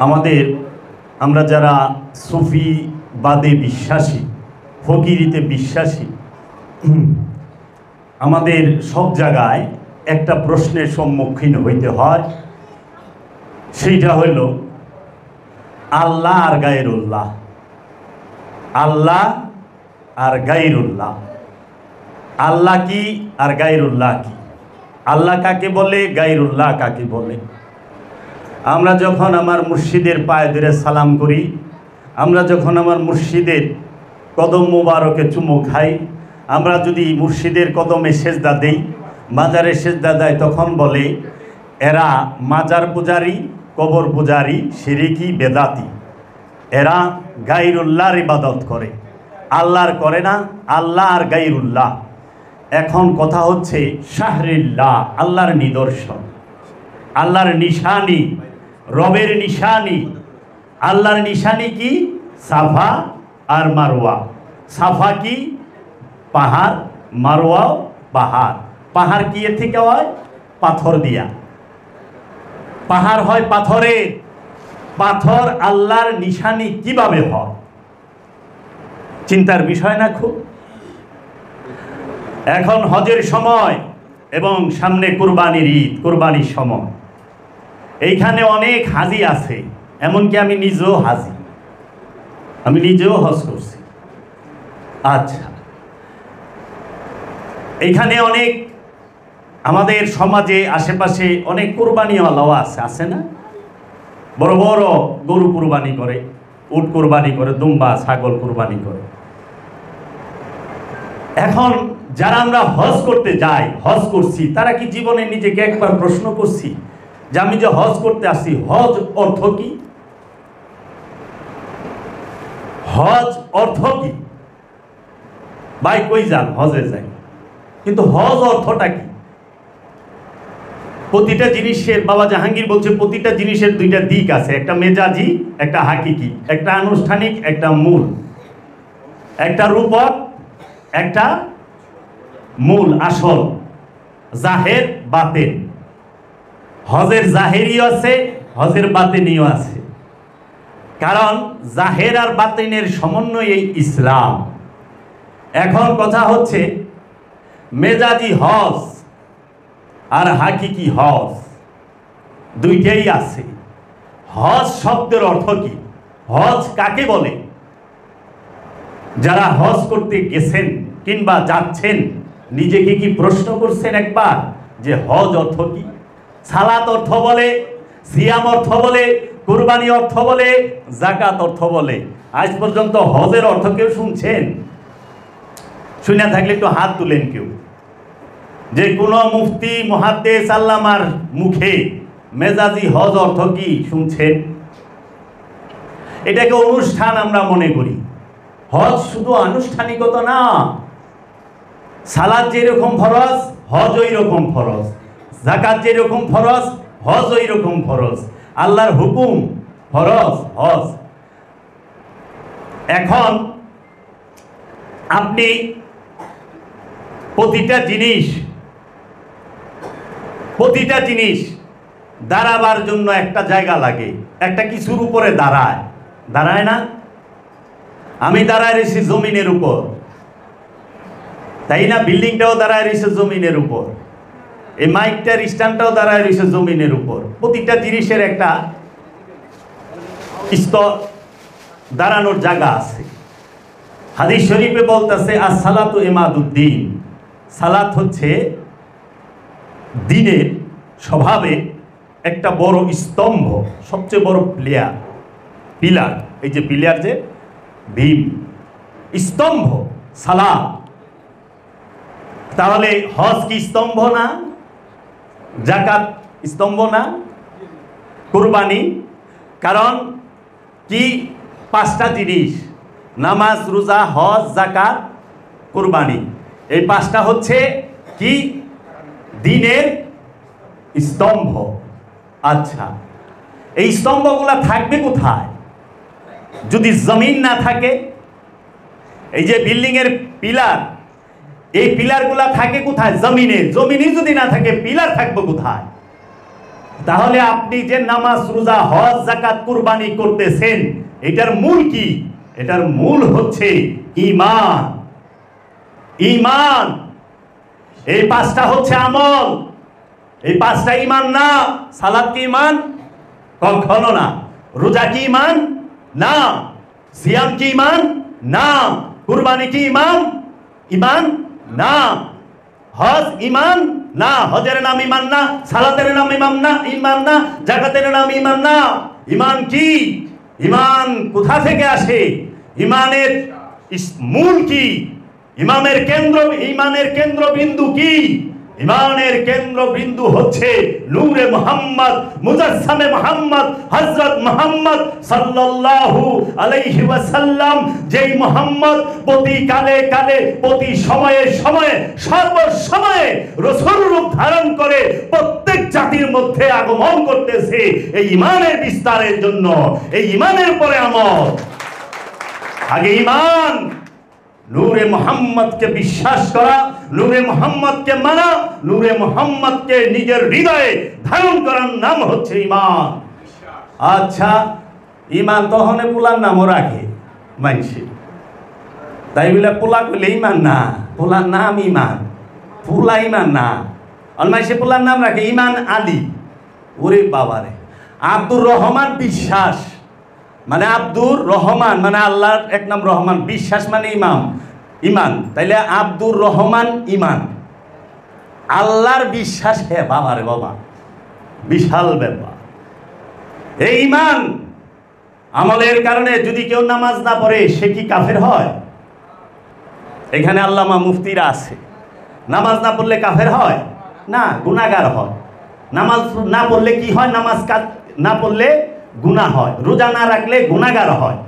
আমাদের আমরা যারা সুফিবাদে বিশ্বাসী, ফকিরিতে বিশ্বাসী, আমাদের সব জায়গায় একটা প্রশ্নের সম্মুখীন হইতে হয়। সেইটা হইল আল্লাহ আর গায়রুল্লাহ। আল্লাহ আর গায়রুল্লাহ, আল্লাহ কি আর গায়রুল্লাহ কি? আল্লাহ কাকে বলে, গায়রুল্লাহ কাকে বলে? আমরা যখন আমার মুর্শিদের পায়ে ধরে সালাম করি, আমরা যখন আমার মুর্শিদের কদম মোবারকে চুমু খাই, আমরা যদি মুর্শিদের কদমে সেজদা দেই, মাজারে সেজদা দেয়, তখন বলে এরা মাজার পূজারি, কবর পূজারি, শিরকি, বেদাতি। এরা গায়রুল্লাহর ইবাদত করে, আল্লাহর করে না। আল্লাহ আর গায়রুল্লাহ। এখন কথা হচ্ছে শাহরিল্লাহ, আল্লাহর নিদর্শন, আল্লাহর নিশানি, রবের নিশানি। আল্লাহর নিশানি কি? সাফা আর মারওয়া। সাফা কি? পাহাড়, মারওয়াও পাহাড়। পাহাড় কি এর থেকে হয়? পাথর দিয়া। পাহাড় হয় পাথরের। পাথর আল্লাহর নিশানি কিভাবে হয়? চিন্তার বিষয় না খুব? এখন হজের সময় এবং সামনে কুরবানির ঈদ, কুরবানির সময়, এইখানে অনেক হাজি আছে, এমনকি আমি নিজেও হাজি, আমি নিজেও হজ করছি। আচ্ছা, এইখানে অনেক আমাদের সমাজে আশেপাশে অনেক কুরবানিওয়ালাও আছে, আছে না? বড় বড় গরু কুরবানি করে, উট কুরবানি করে, দুম্বা ছাগল কুরবানি করে। এখন যারা আমরা হজ করতে যাই, হজ করছি, তারা কি জীবনে নিজেকে একবার প্রশ্ন করছি যে আমি যে হজ করতে আসছি, হজ অর্থ কি? হজ অর্থ কি? ভাই কই যান? হজে যাই, কিন্তু হজ অর্থটা কি? প্রতিটা জিনিসের, বাবা জাহাঙ্গীর বলছে প্রতিটা জিনিসের দুইটা দিক আছে, একটা মেজাজি, একটা হাকিকি, একটা আনুষ্ঠানিক, একটা মূল, একটা রূপক, একটা মূল, আসল, জাহের, বাতেন। হজের জাহেরিও আছে, হজের বাতেনিও আছে। কারণ জাহের আর বাতেনের সমন্বয়ে ইসলাম। এখন কথা হচ্ছে মেজাজি হজ আর হাকিকি হজ দুইটাই আছে। হজ শব্দের অর্থ কি? হজ কাকে বলে? যারা হজ করতে গেছেন কিংবা যাচ্ছেন, নিজেকে কি প্রশ্ন করছেন একবার যে হজ অর্থ কি? সালাত অর্থ বলে, সিয়াম অর্থ বলে, কুরবানি অর্থ বলে, যাকাত অর্থ বলে। আজ পর্যন্ত হজের অর্থ কেউ শুনছেন? শুনে থাকলে একটু হাত তুলেন কেউ। যে কোনো মুফতি, মুহাদ্দিস, আল্লামার মুখে মেজাজি হজ অর্থ কি শুনছেন? এটাকে অনুষ্ঠান আমরা মনে করি। হজ শুধু আনুষ্ঠানিকতা না। সালাত যেরকম ফরজ, হজ ওই রকম ফরজ। যাকাত যেরকম ফরজ, হজ ওই রকম ফরজ। আল্লাহর হুকুম, ফরজ, হজ। এখন আপনি প্রতিটা জিনিস দাঁড়াবার জন্য একটা জায়গা লাগে, একটা কিছুর উপরে দাঁড়ায়, দাঁড়ায় না? আমি দাঁড়ায় রয়েছি জমিনের উপর, তাই না? বিল্ডিংটাও দাঁড়ায় রয়েছে জমিনের উপর, এই মাইকটার স্ট্যান্ডটাও দাঁড়ায় রয়েছে জমিনের উপর। প্রতিটা জিনিসের একটা স্তর, দাঁড়ানোর জায়গা আছে। হাদিস শরীফে বলতেছে as-সালাতু ইমাদুদ্দিন। সালাত হচ্ছে দিনের স্বভাবে একটা বড় স্তম্ভ, সবচেয়ে বড় পিলার। এই যে পিলার, যে ভীম, স্তম্ভ সালাত। তাহলে হজ কি স্তম্ভ না? যাকাত স্তম্ভ না? কুরবানি? কারণ কি? পাঁচটা জিনিস, নামাজ, রোজা, হজ, যাকাত, কুরবানি। এই পাঁচটা হচ্ছে কি? দিনের স্তম্ভ। আচ্ছা, এই স্তম্ভগুলা থাকবে কোথায় যদি জমিন না থাকে? এই যে বিল্ডিং এর পিলার, এই পিলারগুলা থাকে কোথায়? জমিনে। জমিনে যদি না থাকে পিলার থাকবে কোথায়? তাহলে আপনি যে নামাজ রোজা হজ যাকাত কুরবানি করতেছেন এটার মূল কি? এটার মূল হচ্ছে ঈমান। ঈমান, এই পাঁচটা হচ্ছে আমল, এই পাঁচটা ঈমান না। সালাত কি ঈমান? কখনো না। রোজা কি ঈমান? না। সিয়াম কি ঈমান? না। কুরবানি কি ঈমান? ঈমান না। হজ ঈমান না। হজের নাম ঈমান না, সালাতের নাম ঈমান না, যাকাতের নাম ঈমান না। ঈমান কি? ঈমান কোথা থেকে আসে? ঈমানের মূল কি? ঈমানের কেন্দ্রবিন্দু কি? ঈমানের কেন্দ্রবিন্দু হচ্ছে নূরে মুহাম্মদ, মুজাসসামে মুহাম্মদ, হযরত মুহাম্মদ সাল্লাল্লাহু আলাইহি ওয়াসাল্লাম। যেই মুহাম্মদ প্রতি কালে কালে, প্রতি সময়ে সময়ে, সর্বসময়ে রাসূল রূপ ধারণ করে প্রত্যেক জাতির মধ্যে আগমন করতেছে এই ঈমানের বিস্তারের জন্য। এই ঈমানের পরে আমল। আগে ঈমান, নূরে মুহাম্মদকে বিশ্বাস করা, নূরে মুহাম্মদকে মানা, নূরে মুহাম্মদকে নিজের হৃদয়ে ধারণ করার নাম হচ্ছে ঈমান। আচ্ছা, ঈমান তহনে পোলার নামও রাখে মানছে, তাই বলে পোলা কইলে ঈমান না, পোলার নাম ঈমান, পোলা ঈমান না। আর মানছে পোলার নাম রাখে ঈমান আলী। ওরে বাবারে, আব্দুর রহমান বিশ্বাস মানে আব্দুর রহমান মানে আল্লাহর এক নাম রহমান, বিশ্বাস মানে ঈমান। তাইলে আব্দুর রহমান ঈমান, আল্লাহর বিশ্বাস। হে বাবা রে বাবা, বিশাল ব্যাপার এই ঈমান। আমলের কারণে যদি কেউ নামাজ না পড়ে সে কি কাফের হয়? এখানে আল্লামা মুফতিরা আছে। নামাজ না পড়লে কাফের হয় না, গুনাহগার হয়। নামাজ না পড়লে কি হয়? নামাজ না পড়লে গুনাহ হয়। রোজা না রাখলে গুনাহগার হয়।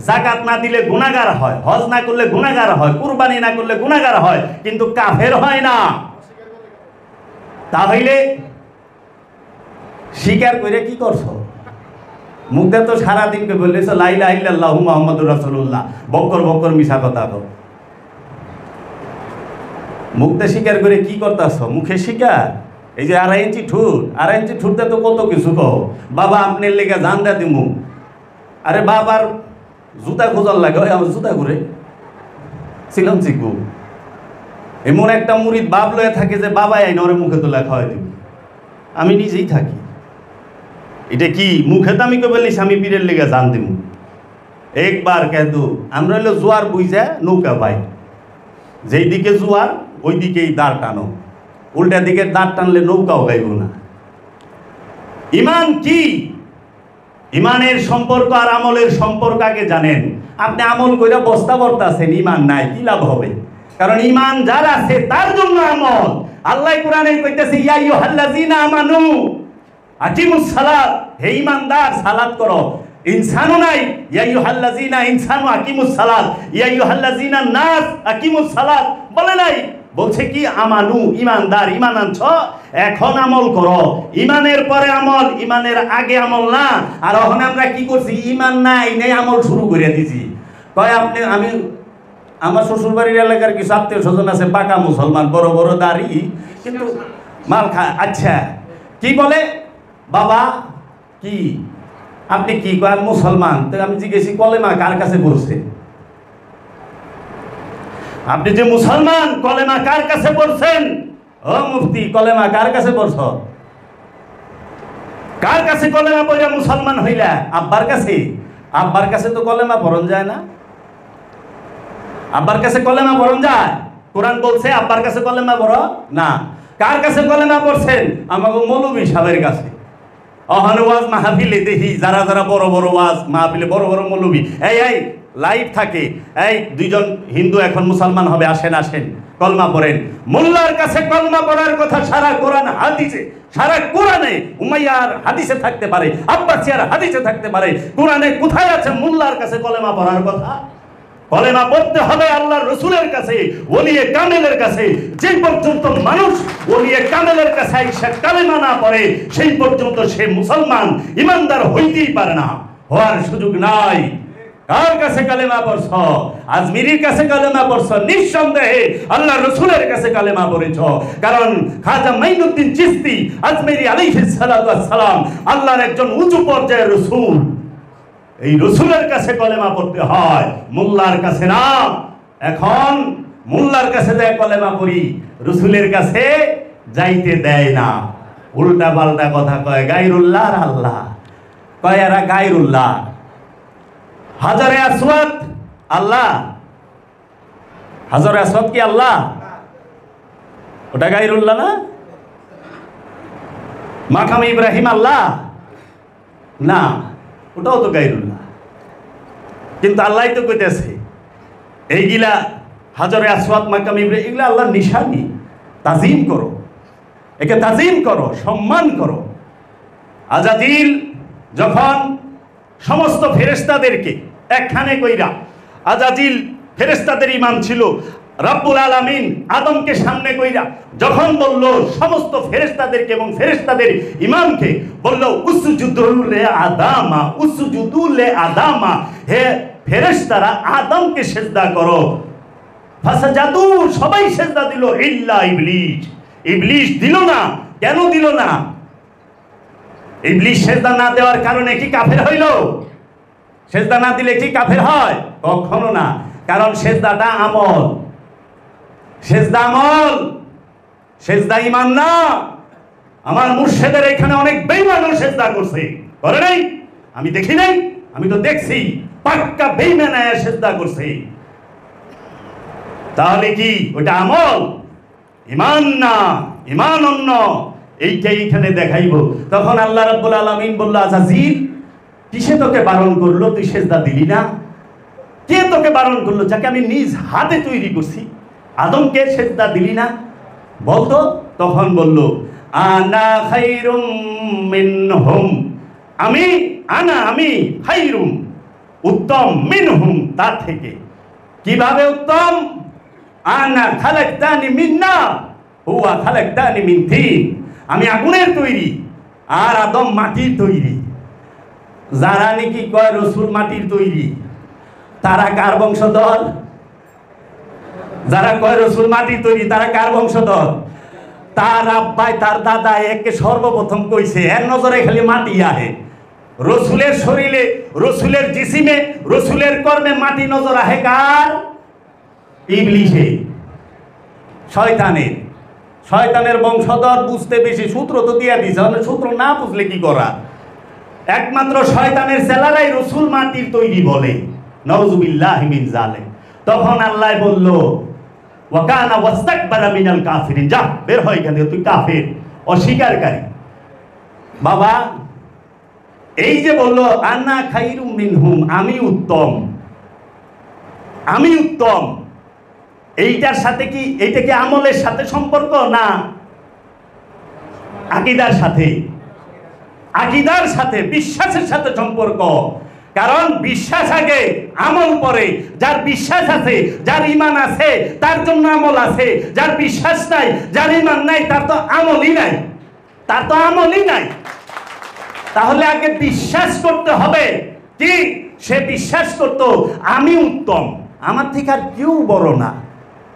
যাকাত না দিলে গুনাহগার হয়। হজ না করলে গুনাহগার হয়। কুরবানি না করলে গুনাহগার হয়, কিন্তু কাফের হয় না। তাহলে স্বীকার করে কি করছো? মুখে তো সারাদিন কে বললেছ লা ইলাহা ইল্লাল্লাহু মুহাম্মাদুর রাসূলুল্লাহ, বক্কর বক্কর মিছা কথা কও। মুখে স্বীকার করে কি করতেছ? মুখে স্বীকার। এই যে 2.5 ইঞ্চি ঠুটতে তো কত কিছু কও। বাবা আপনার লেগে জান দে দিমু। আরে বাবার জুতা খোঁজার লাগে, ওই আমার জুতা ঘুরে ছিলাম চিকু। এমন একটা মুরিদ বাপ লয়ে থাকে যে বাবাই আইন ওরে মুখে তো লেখা হয় দিব। আমি নিজেই থাকি। এটা কি মুখে তো আমি কবে স্বামী পীরের লেগে জান দিব। একবার কেদু আমরা হলো জোয়ার বুঝে নৌকা পাই, যেই দিকে জোয়ার ওই দিকেই দাঁড় টানো, উল্টা দিকে দাঁড় টানলে নৌকাও গাইব না। ঈমান কি? ঈমানের সম্পর্ক আর আমলের সম্পর্ক আগে জানেন। আপনি আমল কইরা বস্তা বর্তাছেন, ঈমান নাই, কি লাভ হবে? কারণ ঈমান যার আছে তার জন্য আমল। আল্লাহ কোরআনে কইতেছে ইয়া আইয়ুহাল্লাযীনা আমানু আকিমুস সালাত, হে ঈমানদার সালাত করো। ইনসানও নাই, ইয়া আইয়ুহাল্লাযীনা ইনসানু আকিমুস সালাত, ইয়া আইয়ুহাল্লাযীনা নাস আকিমুস সালাত বলে নাই। বলছে কি আমানু, ঈমানদার, ঈমান আনছ এখন আমল করো। ঈমানের পরে আমল, ঈমানের আগে আমল না। আর এখন আমরা কি করছি? ঈমান নাই নেই আমল শুরু করে দিছি। কয় আপনি আমি আমার শ্বশুরবাড়ির এলাকার কিছু আত্মীয় স্বজন আছে পাকা মুসলমান, বড় বড় দাড়ি, কিন্তু মাল খায়। আচ্ছা কি বলে বাবা? কি আপনি কি কয়? মুসলমান। তো আমি জিজ্ঞেসি কলেমা কার কাছে পড়ছে? আপনি যে মুসলমান, কলেমা কার কাছে পড়ছেন? ও মুফতি, কলেমা কার কাছে পড়ছ? কার কাছে কলেমা পড়ে মুসলমান হইলা? আব্বার কাছে। আব্বার কাছে তো কলেমা পড়ন যায় না। আব্বার কাছে কলেমা পড়ন যায়? কোরআন বলছে আব্বার কাছে কলেমা পড়ো না। কার কাছে কলেমা পড়ছেন? আমাকে মৌলভী সাহেবের কাছে। অহন ওয়াজ মাহফিলে দেখি যারা যারা বড় বড় ওয়াজ মাহফিলে বড় বড় মৌলভী, এই লাইভ থাকে, এই দুইজন হিন্দু এখন মুসলমান হবে, আসেন আসেন কলমা পড়েন। মোল্লার কাছে কলমা পড়ার কথা সারা কোরআন হাদিসে, সারা কোরআনে উমাইয়ার হাদিসে থাকতে পারে, আব্বাসিয়ার হাদিসে থাকতে পারে। কোরআনে কোথায় আছে মোল্লার কাছে কলেমা পড়ার কথা? কলেমা পড়তে হবে আল্লাহর রাসূলের কাছে, ওলিয়ে কামেলের কাছে। যে পর্যন্ত মানুষ ওলিয়ে কামেলের কাছে আইসা কালেমা না পড়ে সেই পর্যন্ত সে মুসলমান ঈমানদার হইতেই পারে না, হওয়ার সুযোগ নাই। কার কাছে কালেমা পড়ছ? আজমিরির কাছে কালেমা পড়ছ? নিঃসন্দেহে আল্লাহ রসুলের কাছে কালেমা পড়েছ। কারণ খাজা মাইনুদ্দিন চিশতি আজমিরি আলাইহিস সালাতু ওয়াস সালাম আল্লাহর একজন উঁচু পর্যায়ের রসুল। এই রসুলের কাছে কলেমা পড়তে হয়, মোল্লার কাছে না। এখন মোল্লার কাছে যায় কলেমা পড়ি, রসুলের কাছে যাইতে দেয় না। উল্টা পাল্টা কথা কয়, গায়রুল্লাহ আর আল্লাহ কয়, এরা গায়রুল্লাহ। হাজারে আসওয়াদ আল্লাহ, হাজারে আসওয়াদ কি আল্লাহ? ওটা গায়রুল্লাহ না? মাকামে ইব্রাহিম আল্লাহ না, ওটাও তো গায়রুল্লাহ। কিন্তু আল্লাহ তো কইতেছে এইগুলা হাজারে আসওয়াদ, মাকামে ইব্রাহিম, এগুলা আল্লাহর নিশানি। তাজিম করো, একে তাজিম করো, সম্মান করো। আজাজিল যখন সমস্ত ফেরেশতাদেরকে একখানে কইরা, আজাজিল ফেরেশতাদের ইমাম ছিল, রব্বুল আলামিন আদমকে সামনে কইরা যখন বলল সমস্ত ফেরেশতাদেরকে এবং ফেরেশতাদের ইমামকে বলল উসজুদু লি আদামা, উসজুদু লি আদামা, হে ফেরেশতারা আদমকে সিজদা করো। ফাসাজাদু, সবাই সিজদা দিল, ইল্লা ইবলিস, ইবলিস দিল না। কেন দিল না? ইবলিস সিজদা না দেওয়ার কারণে কি কাফের হইল? সিজদা না দিলে কি কাফের হয়? কখনো না। কারণ সিজদাটা আমল, সিজদা আমল, সিজদা ঈমান না। আমার মুর্শিদের এখানে অনেক বেঈমানও সিজদা করছে, করে নাই? আমি দেখি নাই? আমি তো দেখছি, পাক্কা বেঈমান আয়া সিজদা করছে। তাহলে কি ওটা আমল? ঈমান না, ঈমান অন্য। এইটাই এখানে দেখাইব। তখন আল্লাহ রাব্বুল আলামিন বলল, আজাজিল কিসে তোকে বারণ করলো? তুই সিজদা দিলি না। কে তোকে বারণ করলো? যাকে আমি নিজ হাতে তৈরি করছি, আদমকে সিজদা দিলি না বলতো? তখন বলল, আনা খায়রুম মিনহুম, আমি আমি খায়রুম, উত্তম, মিনহুম, তার থেকে। কিভাবে উত্তম? আনা খালাকতানি মিন নার, হুয়া খালাকতানি মিন তিন। আমি আগুনের তৈরি আর আদম মাটির তৈরি। যারা নাকি কয় রসুল মাটির তৈরি, তারা কার বংশধর? যারা কয় রসুল মাটির তৈরি, তারা কার বংশধর? তার আব্বাই, তার দাদা একে সর্বপ্রথম কইছে। এর নজরে খালি মাটি আহে। রসুলের শরীরে, রসুলের জিসিমে, রসুলের কর্মে মাটি নজর আহে কার? ইবলিসে, শয়তানের। শয়তানের বংশধর বুঝতে বেশি। সূত্র তো দিয়া দিছে, সূত্র না বুঝলে কি করা? একমাত্র শয়তানের ছেলেরাই রসুল মাটির তৈরি বলে। নাউযুবিল্লাহি মিন যালিক। তখন আল্লাহ বলল, ওয়া কানা ওয়াস্তাকবারা মিনাল কাফিরিন, যা বের হয় এখান থেকে, তুই কাফের, অস্বীকারী। বাবা এই যে বললো আনা খায়রুম মিনহুম, আমি উত্তম, আমি উত্তম, এইটার সাথে কি, এইটা কি আমলের সাথে সম্পর্ক? না, আকীদার সাথে, আকীদার সাথে, বিশ্বাসের সাথে সম্পর্ক। কারণ বিশ্বাস আগে, আমল পরে। যার বিশ্বাস আছে, যার ঈমান আছে, তার জন্য আমল আছে। যার বিশ্বাস নাই, যার ঈমান নাই, তার তো আমলই নাই, তার তো আমলই নাই। তাহলে আগে বিশ্বাস করতে হবে কি? সে বিশ্বাস করতো আমি উত্তম, আমার থেকে আর কেউ বড় না,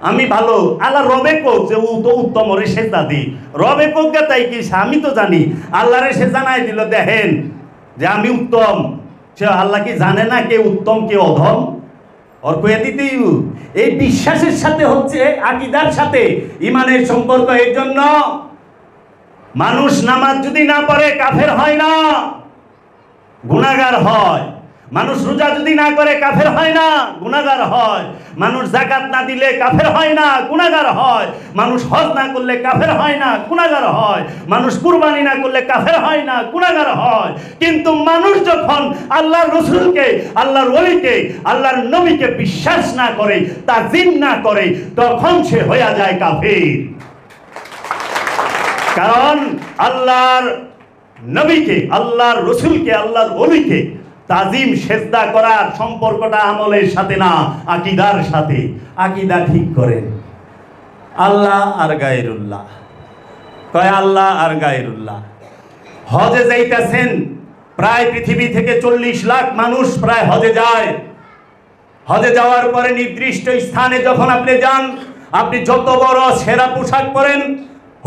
আমি ভালো। আল্লাহ রবে কোক যে ও তো উত্তম, ওরে সে দাদি রবে কোক গে, তাই কি আমি তো জানি। আল্লাহরে সে জানাই দিল, দেখেন যে আমি উত্তম। সে আল্লাহ কি জানে না কে উত্তম কে অধম? ওর কয়ে দিতেই। এই বিশ্বাসের সাথে হচ্ছে আকীদার সাথে ঈমানের সম্পর্ক। এর জন্য মানুষ নামাজ যদি না পড়ে কাফের হয় না, গুনাহগার হয়। মানুষ রোজা যদি না করে কাফের হয় না, গুনাহগার হয়। মানুষ যাকাত না দিলে কাফের হয় না, গুনাহগার হয়। মানুষ হজ না করলে কাফের হয় না, গুনাহগার হয়। মানুষ কুরবানি না করলে কাফের হয় না, গুনাহগার হয়। কিন্তু মানুষ যখন আল্লাহর রাসূলকে, আল্লাহর ওলিকে, আল্লাহর নবীকে বিশ্বাস না করে, তাজিম না করে, তখন সে হয়ে যায় কাফের। কারণ আল্লাহর নবীকে, আল্লাহর রাসূলকে, আল্লাহর ওলিকে তাজিম সেজদা করার সম্পর্কটা আমলের সাথে না, আকীদার সাথে। আকীদা ঠিক করেন। আল্লাহ আর গায়রুল্লাহ, কয় আল্লাহ আর গায়রুল্লাহ। হজে যাইতেছেন, প্রায় পৃথিবী থেকে 40 লাখ মানুষ প্রায় হজে যায়। হজে যাওয়ার পরে নির্দিষ্ট স্থানে যখন আপনি যান, আপনি যত বড় সেরা পোশাক পরেন,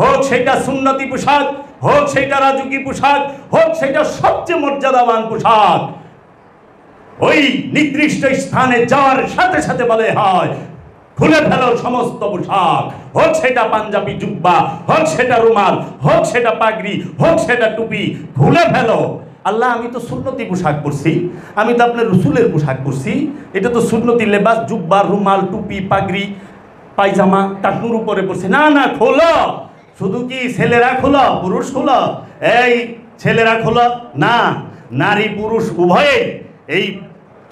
হোক সেটা সুন্নতি পোশাক, হোক সেটা রাজুকি পোশাক, হোক সেটা সবচেয়ে মর্যাদাবান পোশাক, ওই নির্দিষ্ট স্থানে যাওয়ার সাথে সাথে বলে হয় খুলে ফেলো সমস্ত পোশাক, হোক সেটা পাঞ্জাবি জুব্বা, হোক সেটা রুমাল, হোক সেটা পাগড়ি, হোক সেটা টুপি, খুলে ফেলো। আল্লাহ, আমি তো সুন্নতি পোশাক পরছি, আমি তো আপনার রসুলের পোশাক পরছি, এটা তো সুন্নতি লেবাস, জুব্বা, রুমাল, টুপি, পাগড়ি, পায়জামা টাকনুর উপরে পড়ছে। না না, খোলো। শুধু কি ছেলেরা খোলো, পুরুষ খোলো? এই ছেলেরা খোলো না, নারী পুরুষ উভয়ে এই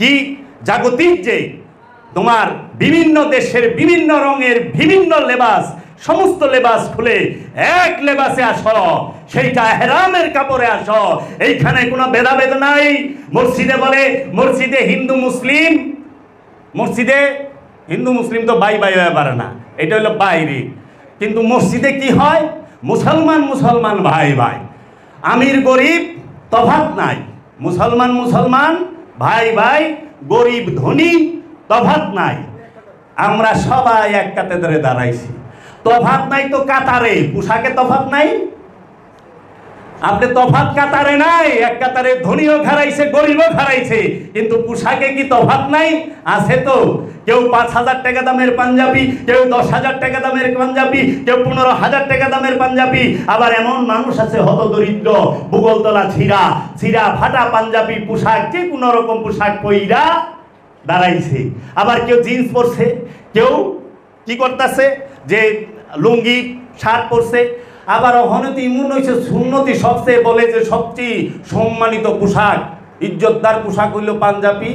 কি জাগতিক যে তোমার বিভিন্ন দেশের বিভিন্ন রঙের বিভিন্ন লেবাস, সমস্ত লেবাস খুলে এক লেবাসে আসো, সেইটা ইহরামের কাপড়ে আসো। এইখানে কোনো ভেদাভেদ নাই। মসজিদে বলে, মসজিদে হিন্দু মুসলিম, মসজিদে হিন্দু মুসলিম তো বাই বাই হয়ে পারে না, এটা হলো বাইরে। কিন্তু মসজিদে কি হয়? মুসলমান মুসলমান ভাই ভাই, আমির গরিব তফাৎ নাই, মুসলমান মুসলমান ভাই ভাই, গরিব ধনী তফাৎ নাই। আমরা সবাই এক কাতারে দাঁড়াইছি। তফাৎ নাই তো কাতারে, পোশাকে তফাৎ নাই। আপনি তফাৎ কাতারে নাই, এক কাতারে ধনীও খারাইছে, গরিবও খারাইছে, কিন্তু পোশাকে কি তফাৎ নাই? আছে তো। কেউ 5,000 টাকা দামের পাঞ্জাবি, কেউ 10,000 টাকা দামের পাঞ্জাবি, কেউ 15,000 টাকা দামের পাঞ্জাবি। আবার এমন মানুষ আছে হতদরিদ্র, ভূগোলতলা ছিঁড়া ছিঁড়া ফাটা পাঞ্জাবি পোশাক, যে কোনো রকম পোশাক পইরা দাঁড়াইছে। আবার কেউ জিন্স পরছে, কেউ কি করতেছে যে লুঙ্গি শার্ট পরছে। আবার ওখানে ইমন হয়েছে সুন্নতি, সবচেয়ে বলে যে সবচেয়ে সম্মানিত পোশাক, ইজ্জতদার পোশাক হইল পাঞ্জাবি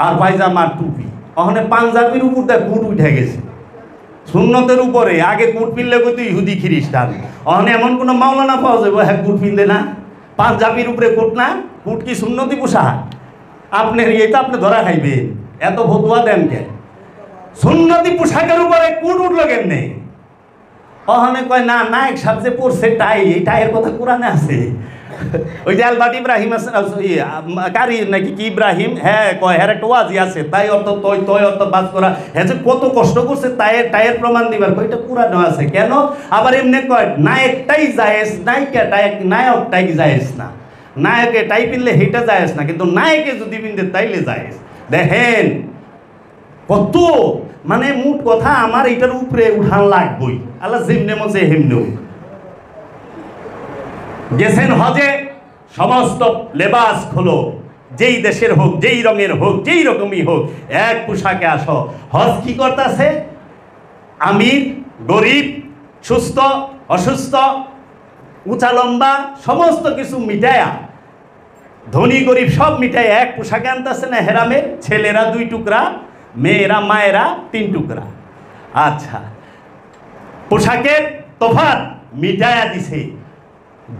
আর পায়জামা টুপি। ওখানে পাঞ্জাবির উপর দিয়ে কুট উঠে গেছে, সুন্নতের উপরে। আগে কুট পিনলে কইতো ইহুদি খ্রিস্টান, ওখানে এমন কোনো মাওলানা পাওয়া যাবে হ্যাঁ কুট পিনলে না, পাঞ্জাবির উপরে কুট না। কুট কি সুন্নতি পোশাক? আপনার এটা আপনি ধরা খাইবেন, এত ফতুয়া দেন কে? সুন্নতি পোশাকের উপরে কুট উঠলো কেমনে? ওখানে কয় না, নায়ক সাহেব যে পড়ছে টাই, এই টাইয়ের কথা কোরআনে আছে। ওই যে আলবাট ইব্রাহিম আছে কারি নাকি কি ইব্রাহিম, হ্যাঁ কয় হ্যাঁ একটা ওয়াজি আছে, তাই অর্থ তৈ তৈ অর্থ বাস করা, হ্যাঁ যে কত কষ্ট করছে টাইয়ের প্রমাণ দিবার, এটা কোরআনে আছে কেন? আবার এমনি কয় নায়কটাই জায়েজ, নায়কটাই জায়েজ না, নায়কে টাই পিনলে হেটা জায়েজ না, কিন্তু নায়কে যদি পিনতে তাইলে জায়েজ। দেখেন কত মানে মোট কথা, আমার এটার উপরে উঠান লাগবই। আল্লাহ যেমনে মজে হেমনেও গেছেন হজে, সমস্ত লেবাস খোলো, যেই দেশের হোক, যেই রঙের হোক, যেই রকমই হোক, এক পোশাকে আসো। হজ কি করতেছে? আমির গরিব, সুস্থ অসুস্থ, উঁচা লম্বা সমস্ত কিছু মিটায়া, ধনী গরিব সব মিটায় এক পোশাকে আনতেছে না হেরামের। ছেলেরা 2 টুকরা, মেয়েরা মায়েরা 3 টুকরা। আচ্ছা, পোশাকের তফাৎ মিটায়া দিছে।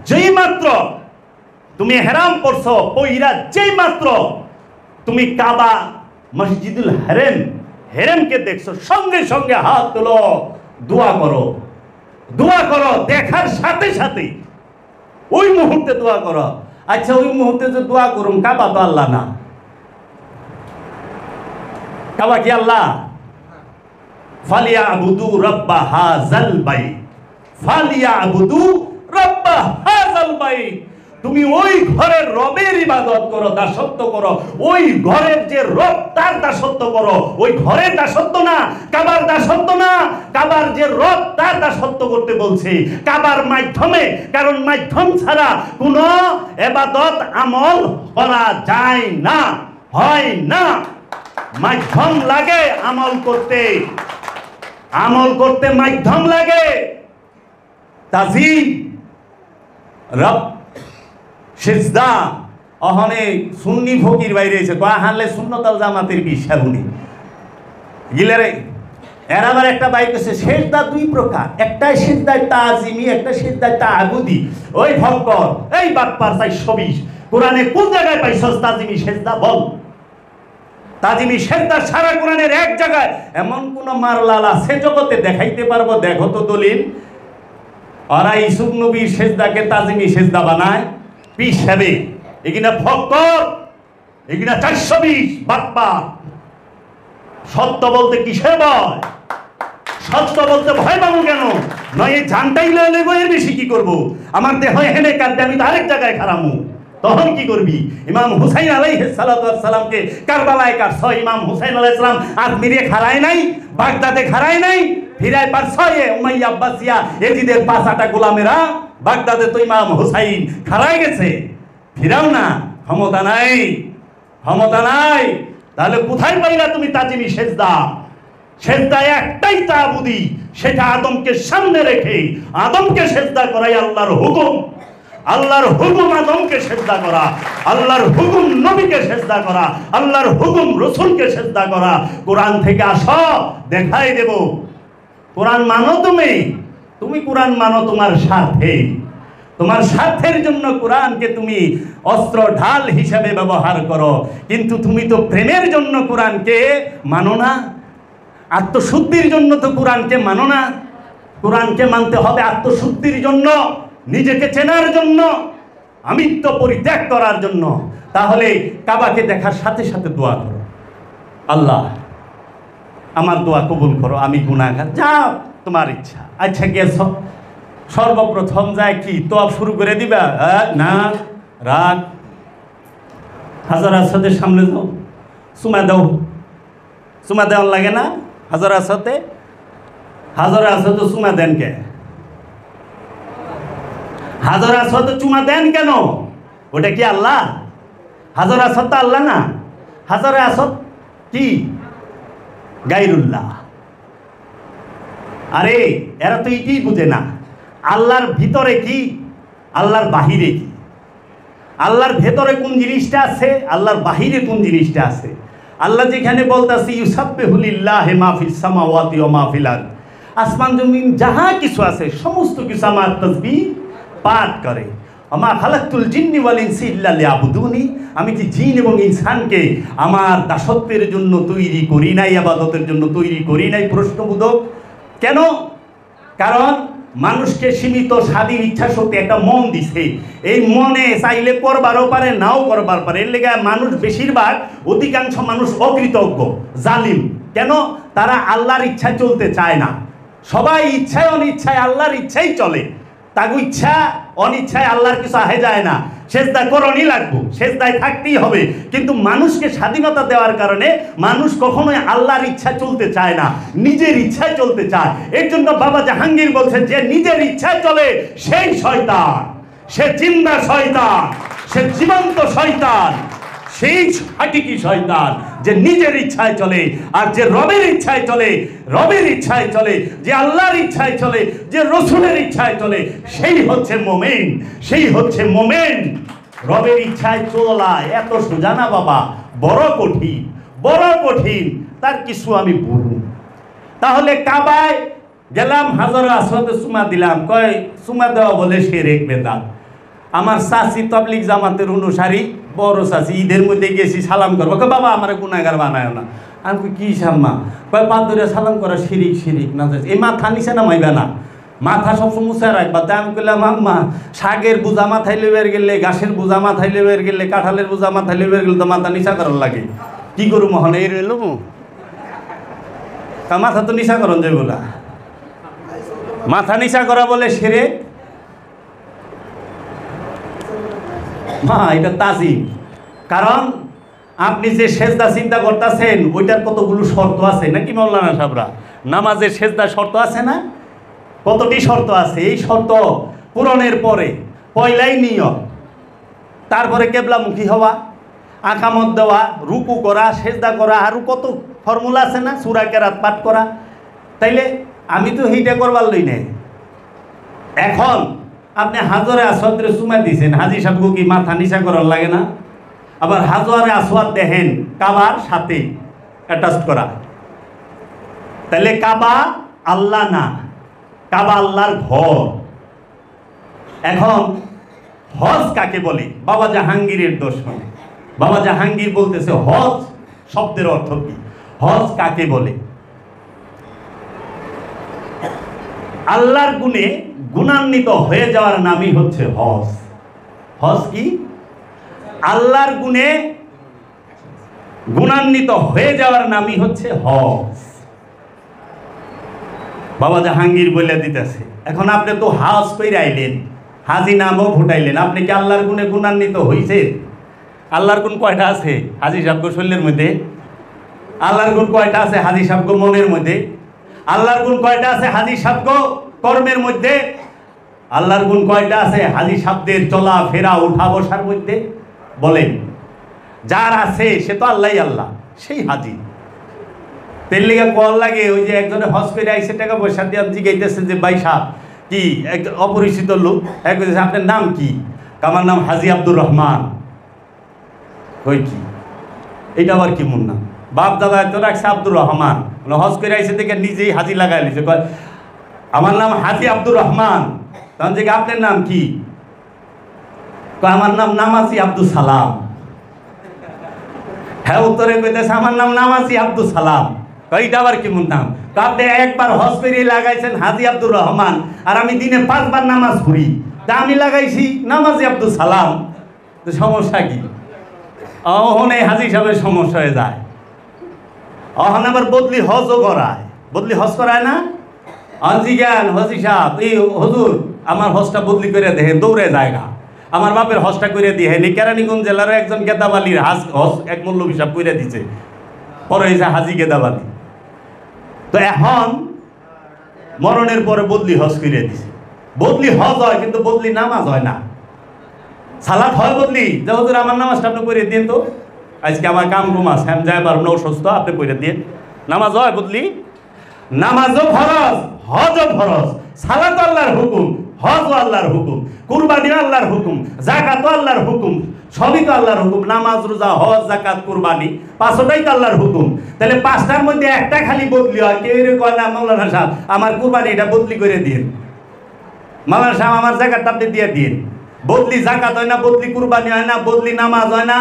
যেই মাত্র তুমি হেরাম পড়ছো, পইরা যেই মাত্র তুমি কাবা মসজিদুল হেরেমকে দেখছো, সঙ্গে সঙ্গে হাত তোলো, দোয়া করো, দোয়া করো। দেখার সাথে সাথে ওই মুহূর্তে দোয়া করো। আচ্ছা, ওই মুহূর্তে যে দোয়া করুন, কাবা তো আল্লাহ না, কাবা কি আল্লাহ? ফালিয়াবুদু রাব্বা হাযাল বাইত, ফালিয়াবুদু রাব্বা হাযাল বাইত। তুমি ওই ঘরের রবের ইবাদত করো, দাসত্ব করো, ওই ঘরের যে রব তার দাসত্ব করো। ওই ঘরের দাসত্ব না, কাবার দাসত্ব না, কাবার যে রব তার দাসত্ব করতে বলছে, কাবার মাধ্যমে। কারণ মাধ্যম ছাড়া কোনো ইবাদত আমল করা যায় না, হয় না। মাধ্যম লাগে আমল করতে, আমল করতে মাধ্যম লাগে। তাজিম রব সিজদা, অহনে সুন্নি ফকির বাইরে এসে তো হানলে সুন্নতাল জামাতের বিশ্বাগুনি গিলারে। এর আবার একটা বাইক আছে সেজদা 2 প্রকার, একটা সিজদায় তাজিমি, একটা সিজদায় তাআবুদি। ওই ভক্কর, এই বাটপার 420 কোরআনে কোন জায়গায় পাইছস তাজিমি সেজদা বল? তাজিমি সেজদা সারা কোরআনের এক জায়গায় এমন কোন মারলাল আছে জগতে? দেখাইতে পারবো? দেখো তো দলিল। ওরা ইসুফ নবীর সেজদাকে তাজিমি সেজদা বানায় পিস হবে। এখানে ভক্কর, এখানে 420 বাটপা সত্য বলতে কিসে ভয়? সত্য বলতে ভয় পাবো কেন? নয় এই জানটাই লয়ে নেবো, এর বেশি কি করবো? আমার দেহ হেনে কাঁদবে, আমি তো আরেক জায়গায় খারামু, তখন কি করবি? ইমাম হুসাইন আলাইহিস সালাতু ওয়াস সালামকে কারবালায় কাটছ। ইমাম হুসাইন আলাইহিস সালাম আজমিরে খাড়ায় নাই, বাগদাদে খাড়ায় নাই, ফিরায় পারছ উমাইয়া আব্বাসিয়া এজিদের 5-8টা গোলামেরা। বাগদাদে তো ইমাম হুসাইন খাড়ায় গেছে, ফিরাও না, ক্ষমতা নাই, ক্ষমতা নাই। তাহলে কোথায় পাইলা তুমি তাজিমি সেজদা? সেজদা একটাই তাবুদি, সেটা আদমকে সামনে রেখে আদমকে সেজদা করাই আল্লাহর হুকুম। আল্লাহর হুকুম আদমকে সেজদা করা, আল্লাহর হুকুম নবীকে সেজদা করা, আল্লাহর হুকুম রসুলকে সেজদা করা। কোরআন থেকে আসো, দেখাই দেব। কোরআন মানো তুমি, তুমি কোরআন মানো তোমার স্বার্থে, তোমার স্বার্থের জন্য কোরআনকে তুমি অস্ত্র ঢাল হিসেবে ব্যবহার করো, কিন্তু তুমি তো প্রেমের জন্য কোরআনকে মানো না, আত্মশুদ্ধির জন্য তো কোরআনকে মানো না। কোরআনকে মানতে হবে আত্মশুদ্ধির জন্য, নিজেকে চেনার জন্য, আমিত্ব পরিত্যাগ করার জন্য। তাহলে কাবাকে দেখার সাথে সাথে দোয়া করো, আল্লাহ আমার দোয়া কবুল করো, আমি গুনাহগার। যাও তোমার ইচ্ছা। আচ্ছা গেছ, সর্বপ্রথম যায় কি তোয়াফ শুরু করে দিবা? না, রাগ। হাজার আসদের সামনে যাও, চুমা দাও। চুমা দেওয়ার লাগে না হাজার আসতে? হাজার আসতে চুমা দেন কে? হাজার আসতে চুমা দেন কেন? ওটা কি আল্লাহ? হাজার আসদ তো আল্লাহ না। হাজার আসদ কি? গায়রুল্লাহ। আরে এরা তো এটাই বুঝে না, আল্লাহর ভিতরে কি, আল্লাহর বাহিরে কি। আল্লাহর ভেতরে কোন জিনিসটা আছে, আল্লাহর বাহিরে কোন জিনিসটা আছে। আল্লাহ যেখানে বলতেছে ইউসাব্বিহু লিল্লাহি মা ফিস সামাওয়াতি ওয়া মা ফিল আরদ, আসমান জমিন যাহা কিছু আছে সমস্ত কিছু আমার তাসবিহ পাঠ করে। আমা খালাকতুল জিন্নি ওয়াল ইনসি ইল্লা লিয়াবুদুনি, আমি কি জিন এবং ইনসানকে আমার দাসত্বের জন্য তৈরি করি নাই, ইবাদতের জন্য তৈরি করি নাই? প্রশ্নবোধক কেন? কারণ মানুষকে সীমিত স্বাধীন ইচ্ছা শক্তি একটা মন দিছে, এই মনে চাইলে করবারও পারে, নাও করবার পারে। এর লেগে মানুষ বেশিরভাগ, অধিকাংশ মানুষ অকৃতজ্ঞ, জালিম। কেন? তারা আল্লাহর ইচ্ছায় চলতে চায় না। সবাই ইচ্ছায় অনিচ্ছায় আল্লাহর ইচ্ছাই চলে, তাকে ইচ্ছা অনিচ্ছায় আল্লাহর কিছু আহে যায় না। সেজদা করণই লাগবে, সেজদায় থাকতেই হবে। কিন্তু মানুষকে স্বাধীনতা দেওয়ার কারণে মানুষ কখনোই আল্লাহর ইচ্ছা চলতে চায় না, নিজের ইচ্ছায় চলতে চায়। এর জন্য বাবা জাহাঙ্গীর বলছেন যে নিজের ইচ্ছায় চলে সেই শয়তান, সে জিন্দা শয়তান, সে জীবন্ত শয়তান, সেই হাকিকি শয়তান যে নিজের ইচ্ছায় চলে। আর যে রবের ইচ্ছায় চলে, রবের ইচ্ছায় চলে, যে আল্লাহর ইচ্ছায় চলে, যে রসুলের ইচ্ছায় চলে, সেই হচ্ছে মোমেন, সেই হচ্ছে মোমেন। রবের ইচ্ছায় চলা এত সোজা না বাবা, বড় কঠিন, বড় কঠিন। তার কিছু আমি বলুন। তাহলে কাবায় গেলাম, হাজার আসওয়াদে চুমা দিলাম, কয় চুমা দেওয়া বলে শিরক বেদাত। আমার চাচি তাবলিগ জামাতের অনুসারী, বড় চাচি, ঈদের মধ্যে গেছি সালাম করবো, কয় বাবা আমার গুনাহগার বানায় না। আমি কি সাম্মা? কয় পা ধরে সালাম করা শিরিক, শিরিক না, এই মাথা নিচে নামাইবে না, মাথা সবসময় মুছে রাখবা। তাই আমি বললাম আম্মা, শাকের বোঝা মাথায় লেবের গেলে, ঘাসের বোঝা মাথায় লেবের গেলে, কাঁঠালের বোঝা মাথায় লেবের গেলে তো মাথা নিচা করার লাগে। কি করু মহন এই রইল, মাথা তো নিচা করন যাইব না। মাথা নিচা করা বলে শিরক? মা এটা তাজিম। কারণ আপনি যে সেজদা চিন্তা করতেছেন ওইটার কতগুলো শর্ত আছে নাকি মৌলানা সাহেবরা? নামাজের সেজদা শর্ত আছে না? কতটি শর্ত আছে? এই শর্ত পূরণের পরে পয়লাই নিয়ত, তারপরে কেবলামুখী হওয়া, আকামত দেওয়া, রুকু করা, সেজদা করা, আরও কত ফর্মুলা আছে না, সূরা কেরাত পাঠ করা। তাইলে আমি তো সেইটা করবার লই নাই। এখন আপনি হাজারে আসওয়াদে চুমা দিয়েছেন, হাজি সাহেব কি মাথা নিচা করার লাগে না? আবার হাজারে আসওয়াদ দেখেন কাবার সাথে অ্যাটাচ করা, তাহলে কাবা আল্লাহ না, কাবা আল্লাহর ঘর। এখন হজ কাকে বলে? বাবা জাহাঙ্গীরের দর্শনে বাবা জাহাঙ্গীর বলতেছে হজ শব্দের অর্থ কি, হজ কাকে বলে? আল্লাহর গুণে গুণান্বিত হয়ে যাওয়ার নামই হচ্ছে হজ। হজ কি? আল্লাহর গুণে গুণান্বিত হয়ে যাওয়ার নামই হচ্ছে হজ। বাবা জাহাঙ্গীর বলে দিতেছে, এখন আপনি তো হজ কইরা আইলেন, হাজি নামও ফুটাইলেন, আপনি কি আল্লাহর গুণে গুণান্বিত হইছে? আল্লাহর গুণ কয়টা আছে হাজি সাহেব শরীরের মধ্যে? আল্লাহর গুণ কয়টা আছে হাজি সাহেব মনের মধ্যে? আল্লাহর গুণ কয়টা আছে হাজি সাহেব কর্মের মধ্যে? আল্লাহর গুণ কয়টা আছে হাজি সাহেবদের চলা ফেরা উঠা বসার মধ্যে? বলেন। যার আছে সে তো আল্লাহ, আল্লাহ সেই হাজি। তেল লেগে কল লাগে, ওই যে একজনে হজ করে আইসে টাকা পয়সা দিয়ে জিজ্ঞাইতেছে যে ভাই সাহেব কি, এক অপরিচিত লোক, এক আপনার নাম কি? আমার নাম হাজি আব্দুর রহমান। কই কি এটা আবার কি মন নাম? বাপ দাদা এত রাখছে আব্দুর রহমান, হজ করে আইসে দেখে নিজেই হাজি লাগাই লিছে, কয় আমার নাম হাজি আব্দুর রহমান। তখন যে আপনার নাম কি? আমার নাম নামাজি আব্দুল সালাম। হ্যাঁ উত্তরে কইতেছে আমার নাম নামাজি আব্দুল সালাম। এইটা আবার কেমন নাম? আপনি একবার হজ করে লাগাইছেন হাজি আব্দুর রহমান, আর আমি দিনে 5 বার নামাজ পড়ি, তা আমি লাগাইছি নামাজি আব্দুল সালাম। তো সমস্যা কি? অহন এই হাজি সাহেবের সমস্যা হয়ে যায়। অহন আবার বদলি হজও করায়, বদলি হজ করায় না? হাজি জ্ঞান হাজি সাহেব, এই হুজুর আমার হজটা বদলি করে দেখে, দৌড়ে জায়গা আমার বাপের হজটা করে দিয়ে হেনি কেরানীগঞ্জ জেলার একজন গেদাবালির হজ এক মূল্য হিসাব করে দিছে, পরে হয়েছে হাজি গেদাবালি। তো এখন মরণের পরে বদলি হজ করে দিছে। বদলি হজ হয় কিন্তু বদলি নামাজ হয় না। সালাত হয় বদলি, যে হুজুর আমার নামাজটা আপনি করে দিন, তো আজকে আমার কাম কুম আছে, আমি যাই পারব না, অসুস্থ, আপনি করে দিন। নামাজ হয় বদলি? নামাজও ফরজ, হজও ফরজ। সালাত আল্লাহর হুকুম, হজ আল্লাহর হুকুম, কুরবানি আল্লাহর হুকুম, যাকাত আল্লাহর হুকুম, সবই তো আল্লাহর হুকুম। নামাজ, রোজা, হজ, যাকাত, কুরবানি, পাঁচটাই তো আল্লাহর হুকুম। তাহলে 5টার মধ্যে একটা খালি বদলি হয়। কেউ কয় না মাওলানা সাহেব আমার কুরবানি এটা বদলি করে দিন, মাওলানা সাহেব আমার যাকাতটা আপনি দিয়ে দিন। বদলি যাকাত হয় না, বদলি কুরবানি হয় না, বদলি নামাজ হয় না,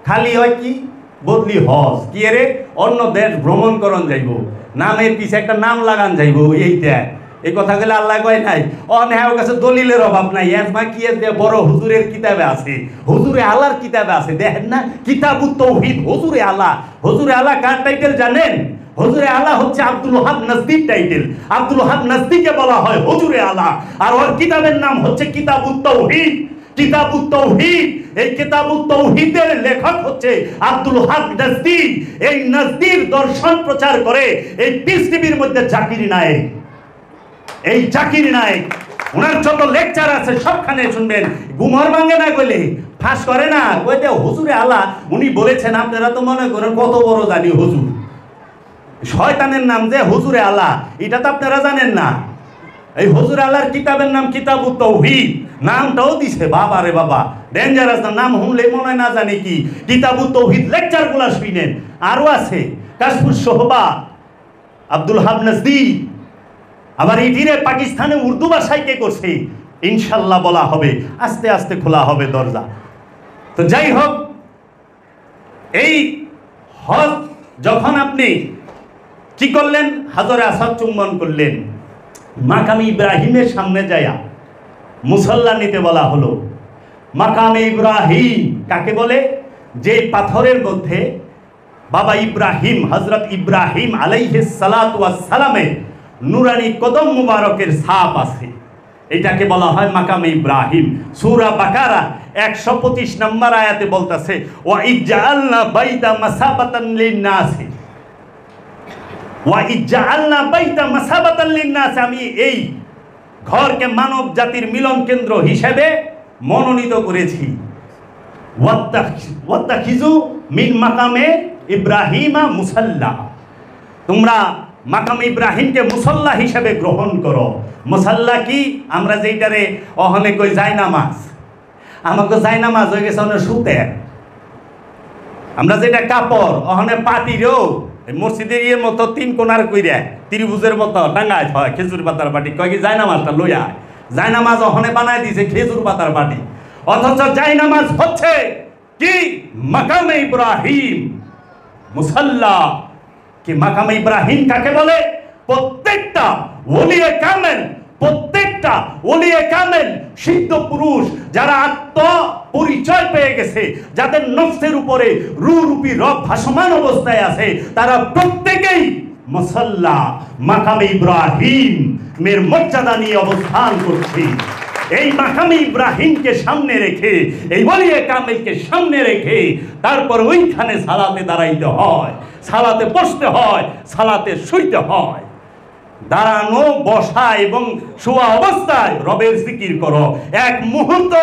খালি হয় কি বদলি হজ। কি রে অন্য দেশ ভ্রমণ করন যাইব, নামের পিছে একটা নাম লাগান যাইব, এইটা এই কথা গেলে আল্লাহ কয় নাই। অনেকের কাছে দলিলের অভাব নাই, এসমা কি বড় হুজুরের কিতাবে আছে, হুজুরে আল্লাহর কিতাবে আছে, দেখেন না কিতাবুত তাওহীদ, হুজুরে আল্লাহ। হুজুরে আল্লাহ কার টাইটেল জানেন? হুজুরে আল্লাহ হচ্ছে আব্দুল ওহাব নাজদীর টাইটেল। আব্দুল ওহাব নাজদীকে বলা হয় হুজুরে আল্লাহ, আর ওর কিতাবের নাম হচ্ছে কিতাবুত তাওহীদ। কিতাবুত তাওহীদ, এই কিতাবুত তাওহীদের লেখক হচ্ছে আব্দুল ওহাব নাজদী। এই নাজদীর দর্শন প্রচার করে এই পিস টিভির মধ্যে জাকির নায়েক। এই জাকির নায়েক ওনার যত লেকচার আছে সবখানে শুনবেন। গুমর ভাঙে না বলে ফাঁস করে না, কইতে হুজুরে আল্লাহ উনি বলেছেন। আপনারা তো মনে করেন কত বড় জানি হুজুর, শয়তানের নাম যে হুজুরে আল্লাহ, এটা তো আপনারা জানেন না। এই হুজুরে আল্লাহর কিতাবের নাম কিতাবুত তাওহীদ, নামটাও দিছে বাবা রে বাবা, ডেঞ্জারাস নাম। শুনলে মনে হয় না জানি কি কিতাবুত তাওহীদ। লেকচারগুলো শুনেন, আরো আছে কাশফুস সোহবা, আব্দুল ওহাব নাজদী। আবার এটিরে পাকিস্তানে উর্দু ভাষায় কে করছে ইনশাল্লাহ বলা হবে, আস্তে আস্তে খোলা হবে দরজা। তো যাই হোক, এই হজ যখন আপনি কি করলেন, হাজরে আসাদ চুম্বন করলেন, মাকামে ইব্রাহিমের সামনে যায়া মুসল্লা নিতে বলা হলো। মাকামে ইব্রাহিম কাকে বলে? যে পাথরের মধ্যে বাবা ইব্রাহিম, হযরত ইব্রাহিম আলাইহিস সালাতু ওয়াস সালামের নুরানি কদম মুবারকের ছাপ আছে, এটাকে বলা হয় মাকামে ইব্রাহিম। সূরা বাকারা 125 নম্বর আয়াতে বলতেছে, ওয়া ইজআলনা বাইতা মাসাবাতান লিন-নাস, ওয়া ইজআলনা বাইতা মাসাবাতান লিন-নাস, আমি এই ঘরকে মানব জাতির মিলন কেন্দ্র হিসেবে মনোনীত করেছি। ওয়াত্তাখিযু মিন মাকামে ইব্রাহিমা মুসাল্লা, তোমরা মাকাম ইব্রাহিমকে মুসল্লা হিসেবে গ্রহণ করো। মুসল্লা কি? আমরা যেইটারে অহনে কই জায়নামাজ, আমাকে জায়নামাজ হয়ে গেছে অনেক সুতে। আমরা যেটা কাপড় অহনে পাটিরও মসজিদের ইয়ের মতো 3 কোণার কইরা ত্রিভুজের মতো টাঙ্গায় হয় খেজুর পাতার পাটি, কয় কি জায়নামাজটা লইয়া। জায়নামাজ অহনে বানায় দিয়েছে খেজুর পাতার পাটি, অথচ জায়নামাজ হচ্ছে কি মাকামে ইব্রাহিম মুসল্লা। কি মাকামে ইব্রাহিম কাকে বলে? প্রত্যেকটা ওলিয়ে কামেল, প্রত্যেকটা প্রত্যেকটা ওলিয়ে কামেল সিদ্ধ পুরুষ যারা পরিচয় পেয়ে গেছে, যাদের নফসের উপরে রূপী রব ভাসমান অবস্থায় আছে, তারা প্রত্যেকেই মুসাল্লা মাকামে ইব্রাহিম মের মর্যাদা নিয়ে অবস্থান করছে। এই মাকামে ইব্রাহিমকে সামনে রেখে, এই ওলিয়ে কামেলকে সামনে রেখে তারপর ওইখানে সালাতে দাঁড়াইতে হয়, সালাতে বসতে হয়, সালাতে শুইতে হয়। দাঁড়ানো, বসা এবং শোয়া অবস্থায় রবের জিকির করো। এক মুহূর্ত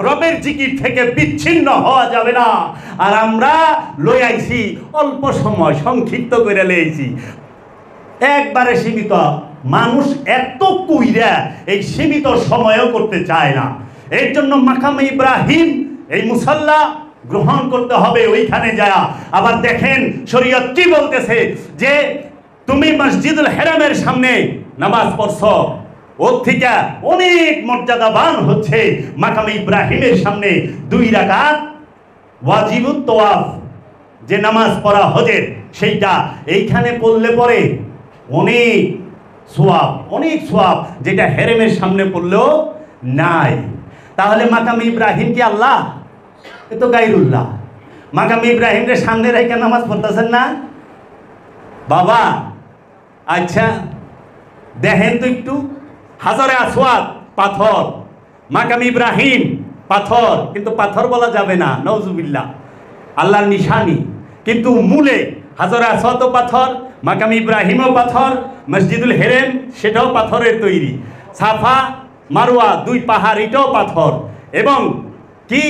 রবের জিকির থেকে বিচ্ছিন্ন হওয়া যাবে না। আর আমরা লই আইছি অল্প সময়, সংক্ষিপ্ত করে লইছি, একবারে সীমিত। মানুষ এত কুইরা এই সীমিত সময়ও করতে চায় না। এর জন্য মাকামে ইব্রাহিম এই মুসাল্লা গ্রহণ করতে হবে ওইখানে যায়। আবার দেখেন শরীয়ত কি বলতেছে, যে তুমি মসজিদুল হারামের সামনে নামাজ পড়ছো, ওর থেকে অনেক মর্যাদাবান হচ্ছে মাকামে ইব্রাহিমের সামনে 2 রাকাত ওয়াজিবুত তাওয়াফ, যে নামাজ পড়া হজের, সেইটা এইখানে পড়লে পরে অনেক সোয়াব, অনেক সোয়াব, যেটা হেরেমের সামনে পড়লেও নাই। তাহলে মাকামে ইব্রাহিম কি আল্লাহ? এ তো গায়রুল্লাহ। মাকামে ইব্রাহিমের সামনে রেখে নামাজ পড়তেছেন না বাবা? আচ্ছা দেখেন তো একটু, হাজারে আসওয়াদ পাথর, মাকামে ইব্রাহিম পাথর, কিন্তু পাথর বলা যাবে না, নাউজুবিল্লাহ, আল্লাহর নিশানি। কিন্তু মূলে হাজারে আসওয়াদও পাথর, মাকামে ইব্রাহিমও পাথর, মসজিদুল হেরেম সেটাও পাথরের তৈরি, সাফা মারওয়া 2 পাহাড় এটাও পাথর। এবং কি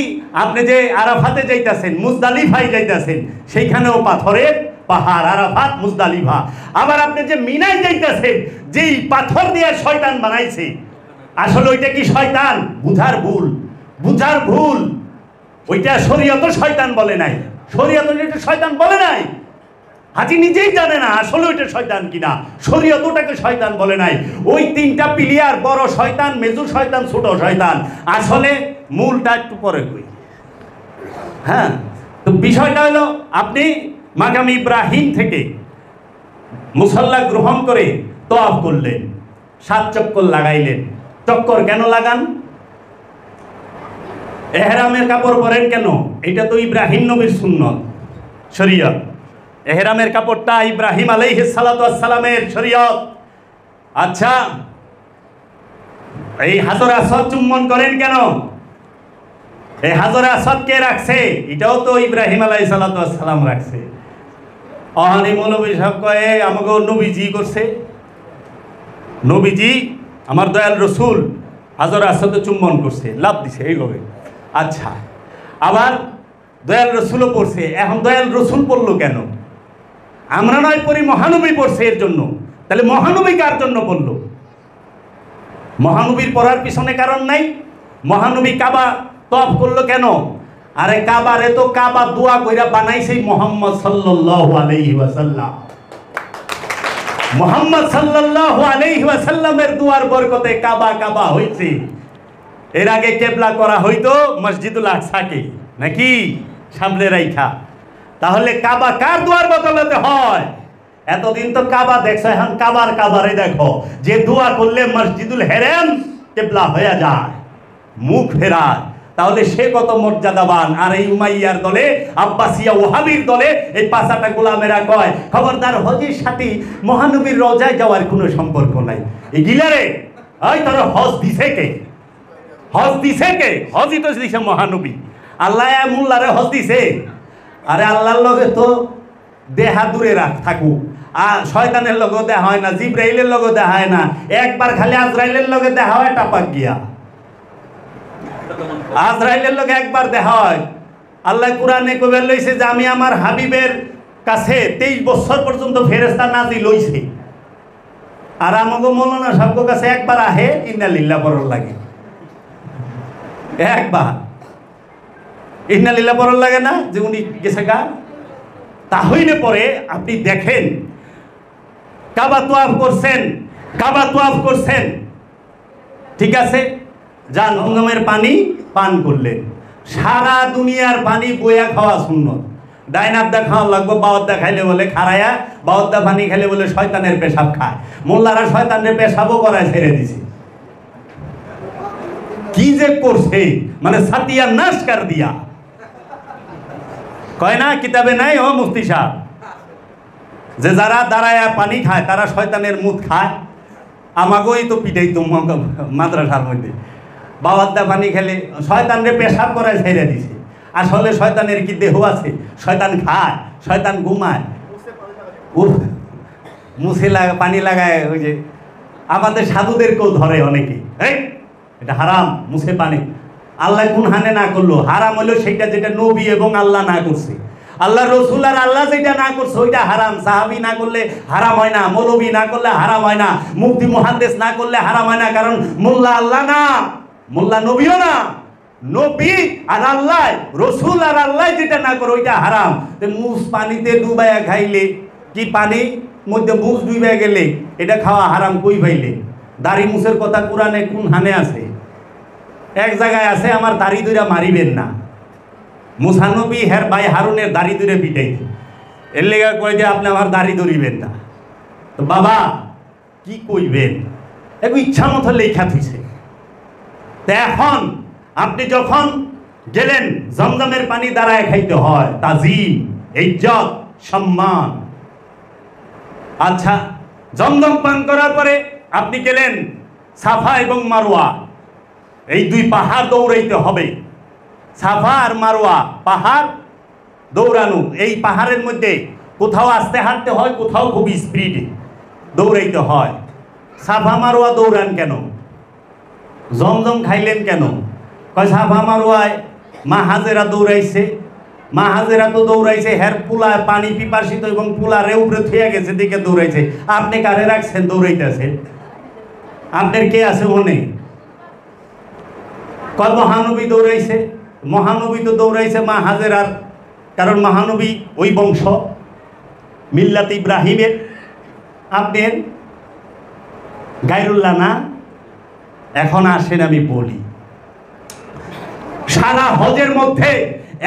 আপনি যে আরাফাতে যাইতেছেন, মুজদালিফায় যাইতেছেন, সেইখানেও পাথরের পাহাড়, আরাফাত মুজদালিফা। আবার আপনি যে মিনায় যাইতেছেন, যেই পাথর দিয়ে শয়তান বানাইছে, আসলে ওইটা কি শয়তান? বুঝার ভুল, বুঝার ভুল। ওইটা শরীয়ত শয়তান বলে নাই, শরীয়ত এটা শয়তান বলে নাই। হাজি নিজেই জানে না আসলে ওইটা শয়তান কিনা, শরীয়ত ওটাকে শয়তান বলে নাই। ওই 3টা প্লেয়ার, বড় শয়তান, মেজু শয়তান, ছোট শয়তান, আসলে মূলটা একটু পরে কই। হ্যাঁ, তো বিষয়টা হলো আপনি মাকামে ইব্রাহিম থেকে মুসাল্লা গ্রহণ করে তওয়াফ করলেন, 7 চক্কর লাগাইলেন। চক্কর কেন লাগান? এহরামের কাপড় পরেন কেন? এটা তো ইব্রাহিম নবীর সুন্নত, শরীয়ত। এহরামের কাপড়টা ইব্রাহিম আলাইহিস সালাতু ওয়াস সালামের শরীয়ত। আচ্ছা, এই হাজরে আসওয়াদ চুম্বন করেন কেন? এই হাজরে আসওয়াদ কে রাখছে? এটাও তো ইব্রাহিম আলাইহিস সালাতু ওয়াস সালাম রাখছে। অহানি মৌলবী সাহেব কয়ে আমাকে নবীজি করছে, নবীজি আমার দয়াল রসুল হাজরে আসওয়াদে চুম্বন করছে, লাভ দিছে এইভাবে। আচ্ছা, আবার দয়াল রসুলও পড়ছে। এখন দয়াল রসুল পড়লো কেন? আমরা নয় পড়ি, মহানবী পড়ছে এর জন্য। তাহলে মহানবী কার জন্য পড়লো? মহানবীর পড়ার পিছনে কারণ নাই। মহানবী কাবা তওয়াফ করলো কেন? আরে কাবারে তো কাবা দোয়া কইরা বানাইছে মুহাম্মদ সাল্লাল্লাহু আলাইহি ওয়াসাল্লাম। মুহাম্মদ সাল্লাল্লাহু আলাইহি ওয়াসাল্লামের দুয়ার বরকতে কাবা কাবা হইছে। এর আগে কিবলা করা হইতো মসজিদুল আকসাকে, নাকি সামনে রাইখা। তাহলে কাবা কার দুয়ার বদলাতে হয়? এতদিন তো কাবা দেখছো, এখন কাবারে দেখো, যে দোয়া করলে মসজিদুল হেরেম কিবলা হয়ে যায়, মুখ ফেরায়। তাহলে সে কত মর্যাদাবান। আর এই উমাইয়ার দলে, আব্বাসিয়া ওহাবির দলে এই 5টা গোলামেরা কয়, খবরদার, হজের সাথে মহানবীর রওজায় যাওয়ার কোনো সম্পর্ক নাই। এই গিলারে ওই তোর হজ দিছে কে? হজ দিছে কে? হজই তো দিছে মহানবী। আল্লাহ মোল্লারে হজ দিছে? আরে আল্লাহর লগে তো দেহা দূরে থাকুক, আর শয়তানের লগে দেখা হয় না, জিব্রাইলের লগে দেখা হয় না, একবার খালি আজরাইলের লগে দেখা হয় টাপাক গিয়া। আজরাইলের লগে একবার দেখা হয়। আল্লাহ কুরআনে কইবে লইছে যে আমি আমার হাবিবের কাছে 23 বছর পর্যন্ত ফেরেশতা নাজিল হইছে। আর আমাগো মৌলানা সাহেবের কাছে একবার আহে, ইন্না লিল্লাহ পড়ার লাগে, একবার ইন্না লিল্লাহ পড়ার লাগে না, যে উনি গেছে গা। তাহলে পরে আপনি দেখেন, কাবা তওয়াফ করছেন, ঠিক আছে, জাহান্নামের পানি পান করলেন। সারা দুনিয়ার পানি বইয়া খাওয়া সুন্নত। ডাইনাবদা খাওয়া লাগবে, বাওয়াদ্দা খাইলে বলে খারায়া, বাওয়াদ্দা পানি খাইলে বলে শয়তানের পেশাব খায়। মোল্লারা শয়তানের পেশাবও করায় ছেড়ে দিছে। কি যে করছে, মানে সাতিয়া নাশ কর দিয়া। কয় না কিতাবে নাই ও মুফতি সাহেব, যে যারা দাঁড়ায় পানি খায় তারা শয়তানের মুখ খায়। আমাকেই তো পিটাই তো মাদ্রাসার মধ্যে, বাবার দা পানি খেলে শয়তানরে পেশাব করায় ছেড়ে দিছে। আসলে শয়তানের কি দেহ আছে? শয়তান খায়, শয়তান ঘুমায়, মুছে পানি লাগায়। ওই যে আমাদের সাধুদেরকেও ধরে অনেকে, এই এটা হারাম, মুছে পানি। আল্লাহ কোন হানে না করলো? হারাম হলো সেইটা যেটা নবী এবং আল্লাহ না করছে। আল্লাহ রসুল আর আল্লাহ যেটা না করছে ওইটা হারাম। সাহাবি না করলে হারাম হয় না, মৌলবী না করলে হারাম হয় না, মুফতি মুহাদ্দিস না করলে হারাম হয় না। কারণ মোল্লা আল্লাহ না, মোল্লা নবীও না। নবী আর আল্লাহ, রসুল আর আল্লাহ যেটা না করে ওইটা হারাম। মুস পানিতে ডুবাইয়া খাইলে কি, পানি মধ্যে মুস ডুবাইয়া গেলে এটা খাওয়া হারাম কই পাইলে? দাড়ি মুসের কথা কোরআনে কোন হানে আছে? এক জায়গায় আছে, আমার দাড়ি দুইরা মারিবেন না। মুসা নবী হের ভাই হারুনের দাড়ি দুইরে পিটাইতে, এর লেগে কই যে আপনি আমার দাড়ি ধরিবেন না। তো বাবা কি কইবেন, একটু ইচ্ছা মতো লেখা থইছে। তো এখন আপনি যখন গেলেন, জমজমের পানি দাঁড়ায় খাইতে হয়, তাজিম, ইজ্জত, সম্মান। আচ্ছা, জমজম পান করার পরে আপনি গেলেন সাফা এবং মারওয়া, এই দুই পাহাড় দৌড়াইতে হবে। সাফা আর মারওয়া পাহাড় দৌড়ানো, এই পাহাড়ের মধ্যে কোথাও আস্তে হাঁটতে হয়, কোথাও খুব স্পিডে দৌড়াইতে হয়। সাফা মারওয়া দৌড়ান কেন? জমজম খাইলেন কেন? কয় সাফা মারওয়ায় মা হাজেরা দৌড়াইছে। মা হাজেরা তো দৌড়াইছে, হের পুলায় পানি পিপাসিত এবং পুলারে উপরে থুয়ে গেছে দিকে দৌড়াইছে। আপনি কারে রাখছেন দৌড়াইতেছেন? আপনার কে আছে মনে? কয় মহানবী দৌড়াইছে। মহানবী তো দৌড়াইছে মা হাজেরার, কারণ মহানবী ওই বংশ, মিল্লাত ইব্রাহিমের। আপনার গায়রুল্লাহ না। এখন আসেন আমি বলি, সারা হজের মধ্যে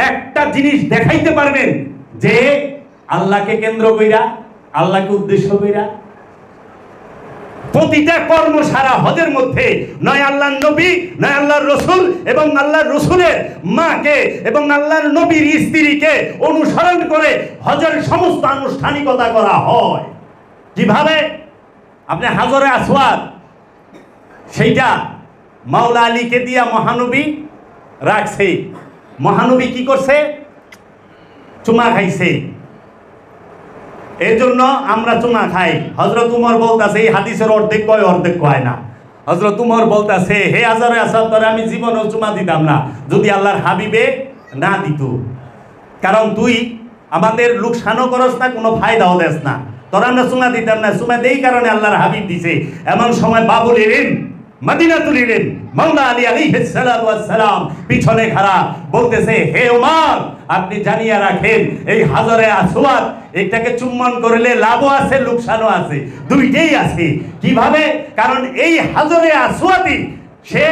একটা জিনিস দেখাইতে পারবেন যে আল্লাহকে কেন্দ্র কইরা, আল্লাহকে উদ্দেশ্য কইরা প্রতিটা কর্ম সারা হজের মধ্যে নয় আল্লাহর নবী, নয় আল্লাহর রসুল এবং আল্লাহর রসুলের মাকে এবং আল্লাহর নবীর স্ত্রীকে অনুসরণ করে হজের সমস্ত আনুষ্ঠানিকতা করা হয়। কিভাবে? আপনি হাজরে আসওয়াদ, সেইটা মাওলা আলীকে দিয়া মহানবী রাখছে। মহানবী কি করছে? চুমা খাইছে। এই জন্য আমরা চুমা খাই। হযরত উমর বলতাছে, এই হাদিসের অর্ধেক কয় অর্ধেক কয় না। হযরত উমর বলতাছে, হে হাজরে আসওয়াদ, তোরে আমি জীবনেও চুমা দিতাম না যদি আল্লাহর হাবিবে না দিত। কারণ তুই আমাদের লোকসানও করস না, কোনো ফায়দাও দেস না, তোরা আমরা চুমা দিতাম না। চুমা দেই কারণে আল্লাহর হাবিব দিছে। এমন সময় বাবুল ইলম মদিনাতুল ইলম মাওলা আলী আলাইহিস সালাতু ওয়াস সালাম পিছনে খাড়া বলতেছে, হে ওমর, আপনি জানিয়ে রাখেন এই হাজরে আসওয়াদ এটাকে চুম্বন করলে লাভও আছে, লোকসানও আছে, দুইটাই আছে। কিভাবে? কারণ এই হাজরে আসওয়াদই সে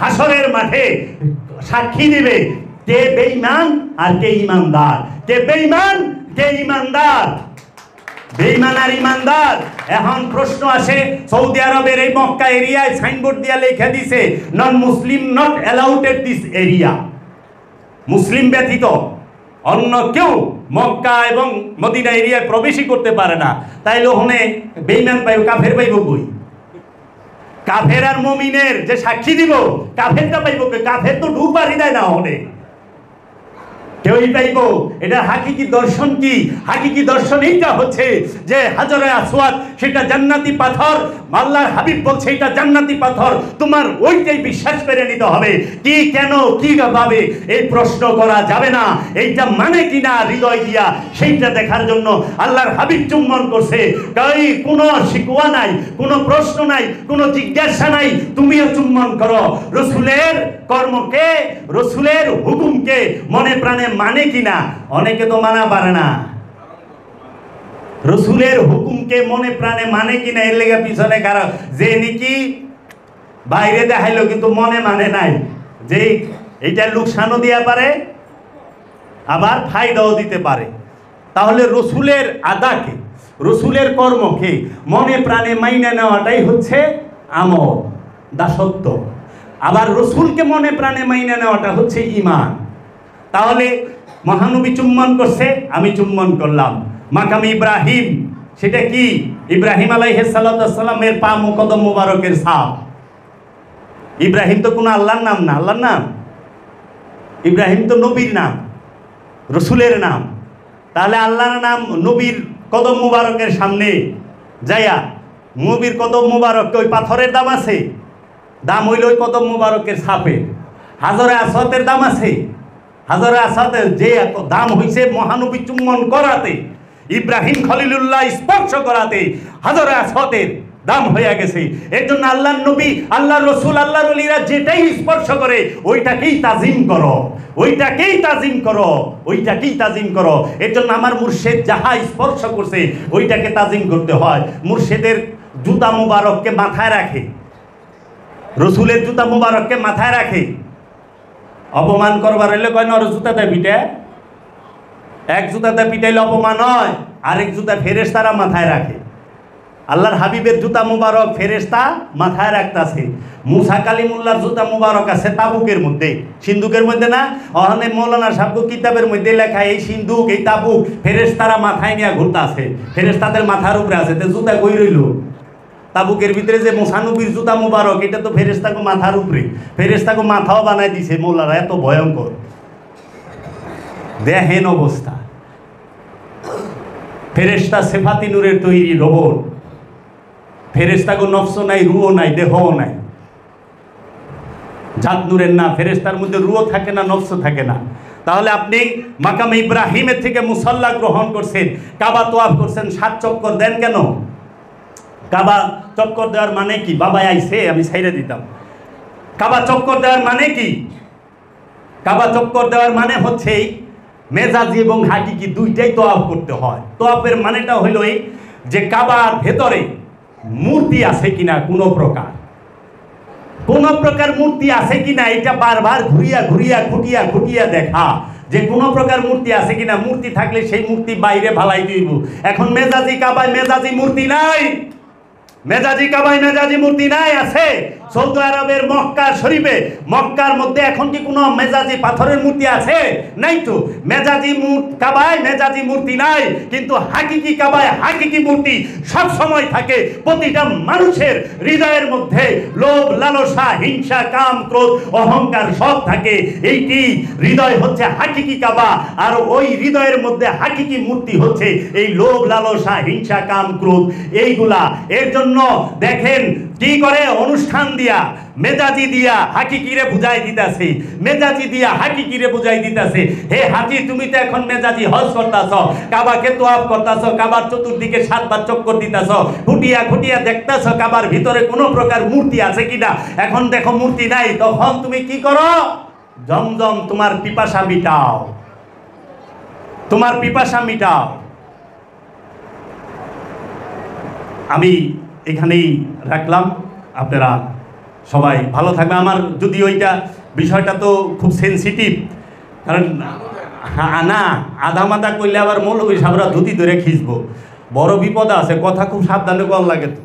হাসরের মাঠে সাক্ষী দিবে কে বেঈমান আর কে ঈমানদার, কে বেঈমান কে ঈমানদার। বেঈমান আর ঈমানদার। এখন প্রশ্ন আসে, সৌদি আরবের এই মক্কা এরিয়ায় সাইনবোর্ড দিয়ে লেখা দিছে, non Muslim not allowed at this area. মুসলিম ব্যতীত অন্য কেউ মক্কা এবং মদিনা এরিয়ায় প্রবেশই করতে পারে না। তাইলে ওখানে বেঈমান পাইব, কাফের পাইব কই? কাফের আর মুমিনের যে সাক্ষী দিব, কাফেরটা পাইব কই? কাফের তো ঢুকবারই দেয় না ওখানে, কেউই পাইব। এটা হাকিকি দর্শন কি? হাকিকি দর্শন এইটা হচ্ছে যে হাজরে আসওয়াদ সেটা জান্নাতি পাথর। আল্লাহর হাবিব বলছে এটা জান্নাতি পাথর, তোমার ওইটাই বিশ্বাস করে নিতে হবে। কি, কেন, কি ভাবে এই প্রশ্ন করা যাবে না। এইটা মানে কিনা হৃদয় দিয়া সেইটা দেখার জন্য আল্লাহর হাবিব চুম্বন করছে। তাই কোনো শিকওয়া নাই, কোনো প্রশ্ন নাই, কোনো জিজ্ঞাসা নাই, তুমিও চুম্বন করো। রসুলের কর্মকে, রসুলের হুকুমকে মনে প্রাণে মানে কিনা? অনেকে তো মানা পারে না। রসুলের হুকুমকে মনে প্রাণে মানে কিনা, এর লেগে পিছনে খারাপ। যে নাকি বাইরে দেখাইলো কিন্তু মনে মানে নাই, যে এইটা লোকসানও দিয়া পারে আবার ফায়দাও দিতে পারে। তাহলে রসুলের আদাকে, রসুলের কর্মকে মনে প্রাণে মাইনা নেওয়াটাই হচ্ছে আমল, দাসত্ব। আবার রসুলকে মনে প্রাণে মাইনে নেওয়াটা হচ্ছে ঈমান। তাহলে মহানবী চুম্বন করছে, আমি চুম্বন করলাম। মাকাম ইব্রাহিম, সেটা কি? ইব্রাহিম আলাইহিস সালামের পা কদম মুবারকের ছাপ। ইব্রাহিম তো কোনো আল্লাহর নাম না, আল্লাহর নাম। ইব্রাহিম তো নবীর নাম, রসুলের নাম। তাহলে আল্লাহর নাম নবীর কদম মুবারকের সামনে যাইয়া, নবীর কদম মুবারক ওই পাথরের দাম আছে? দাম হইল ওই কদম মুবারকের ছাপের। হাজরে আসওয়াদের দাম আছে? হাজরে আসওয়াদের যে দাম হইছে মহানবী চুম্বন করাতে, ইব্রাহিম খলিলুল্লাহ স্পর্শ করাতে হাজরে আসওয়াদের দাম হয়ে গেছে। এর জন্য আল্লাহর নবী, আল্লাহর রসুল, আল্লাহর ওলিরা যেটাই স্পর্শ করে ওইটাকেই তাজিম করো, ওইটাকেই তাজিম করো, ওইটাকেই তাজিম করো। এর জন্য আমার মুর্শেদ যাহা স্পর্শ করছে ওইটাকে তাজিম করতে হয়। মুর্শেদের জুতা মুবারককে মাথায় রাখে, রসুলের জুতা মুবারককে মাথায় রাখে। অপমান করবার হইলে কয় না জুতাতে পিটে, এক জুতাতে পিটাইলে অপমান হয়, আরেক জুতা ফেরেশতারা মাথায় রাখে। আল্লাহর হাবিবের জুতা মুবারক ফেরেশতা মাথায় রাখতেছে। মুসা কালিমুল্লাহর জুতা মুবারক আছে তাবুকের মধ্যে, সিন্ধুকের মধ্যে না। ওখানে মৌলানা সাহেব কিতাবের মধ্যে লেখা এই সিন্ধুক, এই তাবুক ফেরেশতারা মাথায় নিয়ে ঘুরতেছে, ফেরেশতাদের মাথার উপরে আছে। তো জুতা কই রইল? তাবুকের ভিতরে যে মুসানবীর জুতা মুবারক, এটা তো ফেরেশতাকে মাথার উপরে, ফেরেশতাকে মাথাও বানাই দিছে মৌলানা। এত ভয়ঙ্কর দেখেন অবস্থা। ফেরেশতা সেফাতি নূরের তৈরি রোবট। ফেরেশতাকে নফস নাই, রুও নাই, দেহও নাই, জাত নূরের না। ফেরেশতার মধ্যে রুও থাকে না, নফস থাকে না। তাহলে আপনি মাকাম ইব্রাহিমের থেকে মুসাল্লা গ্রহণ করছেন, কাবা তোয়াফ করছেন, 7 চক্কর দেন কেন? কাবা চক্কর দেওয়ার মানে কি? বাবা আইছে আমি ছাইড়ে দিতাম। কাবা চক্কর দেওয়ার মানে কি? কাবা চক্কর দেওয়ার মানে হচ্ছে মেজাজি এবং হাকিকি দুইটাই তোয়াফ করতে হয়। তোয়াফের মানেটা হইল এই যে কাবার ভেতরে মূর্তি আছে কিনা, কোনো প্রকার মূর্তি আছে কিনা, এটা বারবার ঘুরিয়া ঘুরিয়া খুঁটিয়া খুঁটিয়া দেখা যে কোনো প্রকার মূর্তি আছে কিনা। মূর্তি থাকলে সেই মূর্তি বাইরে ভালাই দিব। এখন মেজাজি কাবায় মেজাজি মূর্তি নাই, মেজাজি কাবায় মেজাজি মূর্তি নাই। আছে সৌদি আরবের মক্কা শরীফে, মক্কার মধ্যে এখন কি কোনো মেজাজি পাথরের মূর্তি আছে? নাই তো। মেজাজি কাবায় মেজাজি মূর্তি নাই, কিন্তু হাকিকি কাবায় হাকিকি মূর্তি সব সময় থাকে। প্রতিটা মানুষের হৃদয়ের মধ্যে লোভ, লালসা, হিংসা, কাম, ক্রোধ, অহংকার সব থাকে। এইটি হৃদয় হচ্ছে হাকিকি কাবা, আর ওই হৃদয়ের মধ্যে হাকিকি মূর্তি হচ্ছে এই লোভ, লালসা, হিংসা, কাম, ক্রোধ এইগুলা। এর জন্য দেখেন কি করে অনুষ্ঠান দিয়া, মেজাজি দিয়া হাকিকিরে বুঝাই দিতেছে, মেজাজি দিয়া হাকিকিরে বুঝাই দিতেছে। হে হাজি, তুমি তো এখন মেজাজি হজ করতেছ, কাবাকে তোয়াফ করতেছ, কাবার চতুর্দিকে 7 বার চক্কর দিতেছ, খুঁটিয়া খুঁটিয়া দেখতেছ কাবার ভিতরে কোনো প্রকার মূর্তি আছে কিনা। এখন দেখো মূর্তি নাই, তখন তুমি কি করো? জমজম তোমার পিপাসা মিটাও, তোমার পিপাসা মিটাও। আমি এখানেই রাখলাম, আপনারা সবাই ভালো থাকবে। আমার যদি ওইটা বিষয়টা তো খুব সেন্সিটিভ, কারণ না আধা মাথা করলে আবার মৌলবী সাহেবরা ধুতি ধরে খিঁচবো, বড় বিপদ আছে। কথা খুব সাবধানে করা লাগে তো।